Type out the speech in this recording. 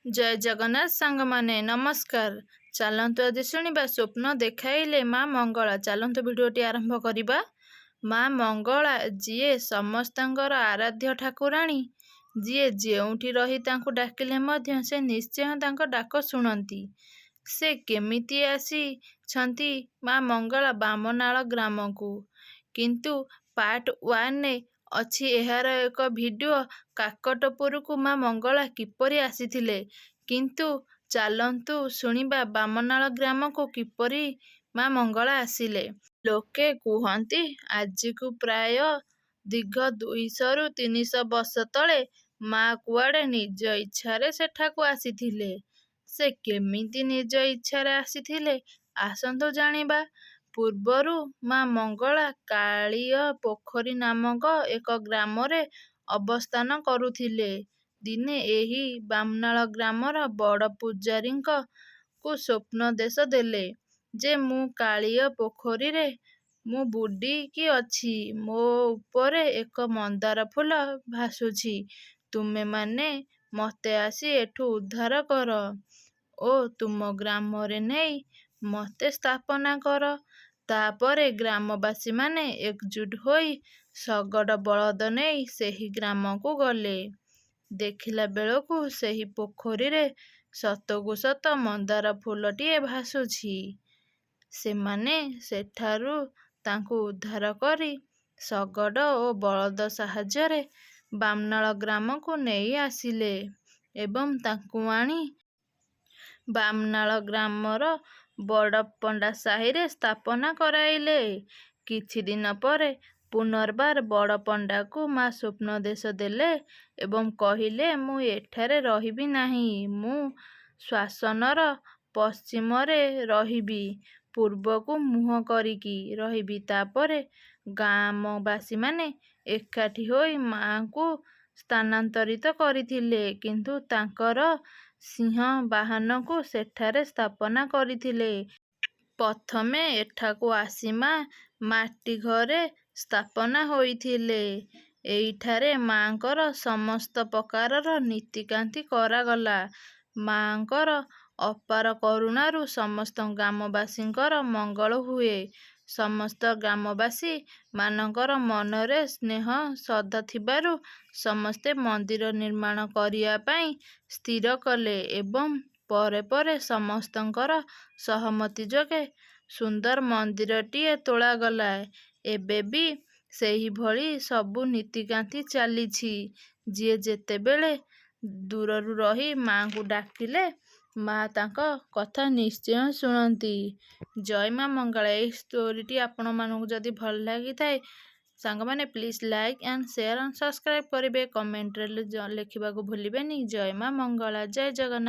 ଜୟ ଜଗନ୍ନାଥ ସାଙ୍ଗମାନେ ନମସ୍କାର। ଚାଲନ୍ତୁ ଆଜି ଶୁଣିବା ସ୍ୱପ୍ନ ଦେଖାଇଲେ ମା ମଙ୍ଗଳା। ଚାଲନ୍ତୁ ଭିଡ଼ିଓଟି ଆରମ୍ଭ କରିବା। ମା ମଙ୍ଗଳା ଯିଏ ସମସ୍ତଙ୍କର ଆରାଧ୍ୟ ଠାକୁରାଣୀ, ଯିଏ ଯେଉଁଠି ରହି ତାଙ୍କୁ ଡାକିଲେ ମଧ୍ୟ ସେ ନିଶ୍ଚୟ ତାଙ୍କ ଡାକ ଶୁଣନ୍ତି। ସେ କେମିତି ଆସିଛନ୍ତି ମା ମଙ୍ଗଳା ବାମନାଳ ଗ୍ରାମକୁ। କିନ୍ତୁ ପାର୍ଟ 1ରେ ଅଛି ଏହାର ଏକ ଭିଡ଼ିଓ, କାକଟପୁରକୁ ମା ମଙ୍ଗଳା କିପରି ଆସିଥିଲେ। କିନ୍ତୁ ଚାଲନ୍ତୁ ଶୁଣିବା ବାମନାଳ ଗ୍ରାମକୁ କିପରି ମା ମଙ୍ଗଳା ଆସିଲେ। ଲୋକେ କୁହନ୍ତି ଆଜିକୁ ପ୍ରାୟ ଦୀର୍ଘ 200ରୁ 300 ବର୍ଷ ତଳେ ମା କୁଆଡ଼େ ନିଜ ଇଚ୍ଛାରେ ସେଠାକୁ ଆସିଥିଲେ। ସେ କେମିତି ନିଜ ଇଚ୍ଛାରେ ଆସିଥିଲେ ଆସନ୍ତୁ ଜାଣିବା। ପୂର୍ବରୁ ମା ମଙ୍ଗଳା କାଳିଅ ପୋଖରୀ ନାମକ ଏକ ଗ୍ରାମରେ ଅବସ୍ଥାନ କରୁଥିଲେ। ଦିନେ ଏହି ବାମନାଳ ଗ୍ରାମର ବଡ଼ ପୂଜାରୀଙ୍କୁ ସ୍ୱପ୍ନ ଦେଶ ଦେଲେ ଯେ ମୁଁ କାଳିଅ ପୋଖରୀରେ ମୁଁ ବୁଡ଼ିକି ଅଛି। ମୋ ଉପରେ ଏକ ମନ୍ଦାର ଫୁଲ ଭାସୁଛି। ତୁମେମାନେ ମୋତେ ଆସି ଏଠୁ ଉଦ୍ଧାର କର ଓ ତୁମ ଗ୍ରାମରେ ନେଇ ମୋତେ ସ୍ଥାପନା କର। ତାପରେ ଗ୍ରାମବାସୀମାନେ ଏକଜୁଟ ହୋଇ ଶଗଡ଼ ବଳଦ ନେଇ ସେହି ଗ୍ରାମକୁ ଗଲେ। ଦେଖିଲା ବେଳକୁ ସେହି ପୋଖରୀରେ ସତକୁ ସତ ମନ୍ଦାର ଫୁଲଟିଏ ଭାସୁଛି। ସେମାନେ ସେଠାରୁ ତାଙ୍କୁ ଉଦ୍ଧାର କରି ଶଗଡ଼ ଓ ବଳଦ ସାହାଯ୍ୟରେ ବାମନାଳ ଗ୍ରାମକୁ ନେଇ ଆସିଲେ ଏବଂ ତାଙ୍କୁ ଆଣି ବାମନାଳ ଗ୍ରାମର ବଡ଼ପଣ୍ଡା ସାହିରେ ସ୍ଥାପନା କରାଇଲେ। କିଛି ଦିନ ପରେ ପୁନର୍ବାର ବଡ଼ପଣ୍ଡାକୁ ମା ସ୍ୱପ୍ନ ଦେଶ ଦେଲେ ଏବଂ କହିଲେ ମୁଁ ଏଠାରେ ରହିବି ନାହିଁ। ମୁଁ ଶ୍ମଶାନର ପଶ୍ଚିମରେ ରହିବି, ପୂର୍ବକୁ ମୁହଁ କରିକି ରହିବି। ତାପରେ ଗ୍ରାମବାସୀମାନେ ଏକାଠି ହୋଇ ମାଙ୍କୁ ସ୍ଥାନାନ୍ତରିତ କରିଥିଲେ କିନ୍ତୁ ତାଙ୍କର ସିଂହ ବାହନକୁ ସେଠାରେ ସ୍ଥାପନା କରିଥିଲେ। ପ୍ରଥମେ ଏଠାକୁ ଆସି ମା ମାଟି ଘରେ ସ୍ଥାପନା ହୋଇଥିଲେ। ଏଇଠାରେ ମାଙ୍କର ସମସ୍ତ ପ୍ରକାରର ନୀତିକାନ୍ତି କରାଗଲା। ମାଙ୍କର ଅପାର କରୁଣାରୁ ସମସ୍ତ ଗ୍ରାମବାସୀଙ୍କର ମଙ୍ଗଳ ହୁଏ। ସମସ୍ତ ଗ୍ରାମବାସୀ ମାନଙ୍କର ମନରେ ସ୍ନେହ ଶ୍ରଦ୍ଧା ଥିବାରୁ ସମସ୍ତେ ମନ୍ଦିର ନିର୍ମାଣ କରିବା ପାଇଁ ସ୍ଥିର କଲେ ଏବଂ ପରେ ପରେ ସମସ୍ତଙ୍କର ସହମତି ଯୋଗେ ସୁନ୍ଦର ମନ୍ଦିରଟିଏ ତୋଳାଗଲା। ଏବେ ବି ସେହିଭଳି ସବୁ ନୀତିକାନ୍ତି ଚାଲିଛି। ଯିଏ ଯେତେବେଳେ ଦୂରରୁ ରହି ମାଙ୍କୁ ଡାକିଲେ ମା ତାଙ୍କ କଥା ନିଶ୍ଚୟ ଶୁଣନ୍ତି। ଜୟ ମା ମଙ୍ଗଳା। ଏହି ଷ୍ଟୋରିଟି ଆପଣମାନଙ୍କୁ ଯଦି ଭଲ ଲାଗିଥାଏ ସାଙ୍ଗମାନେ please like and share and subscribe କରିବେ। କମେଣ୍ଟରେ ଲେଖିବାକୁ ଭୁଲିବେନି। ଜୟ ମା ମଙ୍ଗଳା। ଜୟ ଜଗନ୍ନାଥ।